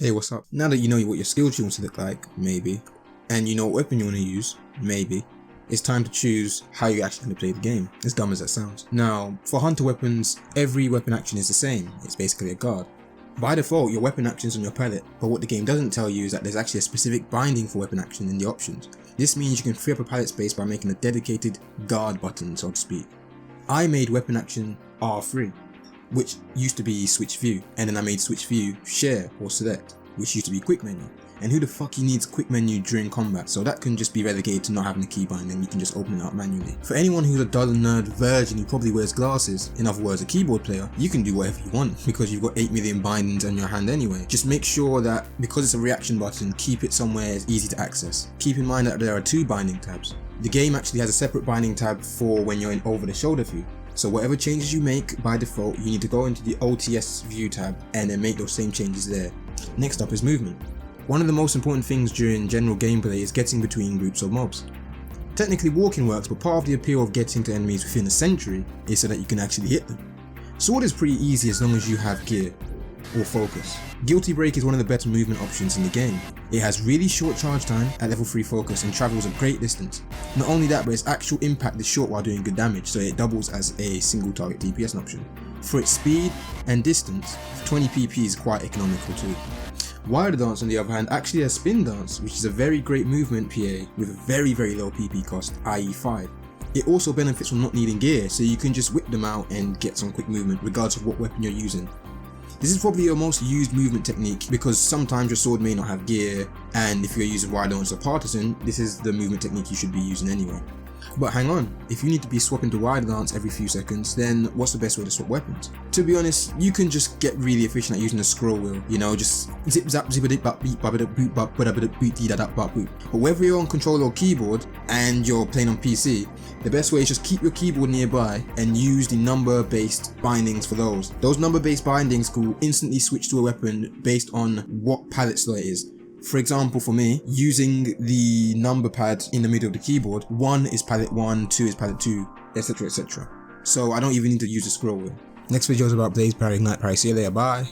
Hey, what's up? Now that you know what your skill tree wants to look like, maybe, and you know what weapon you want to use, maybe, it's time to choose how you're actually going to play the game, as dumb as that sounds. Now, for hunter weapons, every weapon action is the same. It's basically a guard. By default, your weapon action is on your palette, but what the game doesn't tell you is that there's actually a specific binding for weapon action in the options. This means you can free up a palette space by making a dedicated guard button, so to speak. I made weapon action R3, which used to be switch view, and then I made switch view share or select, which used to be quick menu. And who the fuck needs quick menu during combat? So that can just be relegated to not having a keybind, and you can just open it up manually. For anyone who's a dull nerd virgin who probably wears glasses, in other words a keyboard player, you can do whatever you want because you've got 8 million bindings on your hand anyway. Just make sure that because it's a reaction button, keep it somewhere easy to access. Keep in mind that there are 2 binding tabs. The game actually has a separate binding tab for when you're in over the shoulder view. So whatever changes you make by default, you need to go into the OTS view tab and then make those same changes there. Next up is movement. One of the most important things during general gameplay is getting between groups of mobs. Technically walking works, but part of the appeal of getting to enemies within a sentry is so that you can actually hit them. Sword is pretty easy as long as you have gear or focus. Guilty Break is one of the better movement options in the game. It has really short charge time at level 3 focus and travels a great distance. Not only that, but its actual impact is short while doing good damage, so it doubles as a single target DPS option. For its speed and distance, 20 PP is quite economical too. Wire Dance on the other hand actually has Spin Dance, which is a very great movement PA with a very low PP cost, i.e. 5. It also benefits from not needing gear, so you can just whip them out and get some quick movement regardless of what weapon you're using. This is probably your most used movement technique because sometimes your sword may not have gear, and if you're using Wire Dance or Partisan, this is the movement technique you should be using anyway. But hang on, if you need to be swapping to Wire Dance every few seconds, then what's the best way to swap weapons? To be honest, you can just get really efficient at using the scroll wheel, you know, just zip zap zippity bop beep bop boop bop boop dee da da bop boop. But whether you're on controller or keyboard and you're playing on PC, the best way is just keep your keyboard nearby and use the number based bindings for those. Those number based bindings will instantly switch to a weapon based on what palette slot it is. For example, for me, using the number pad in the middle of the keyboard, 1 is palette 1, 2 is palette 2, etc. So I don't even need to use the scroll wheel. Next video is about Blaze Parry, Ignite Parry. See you later, bye.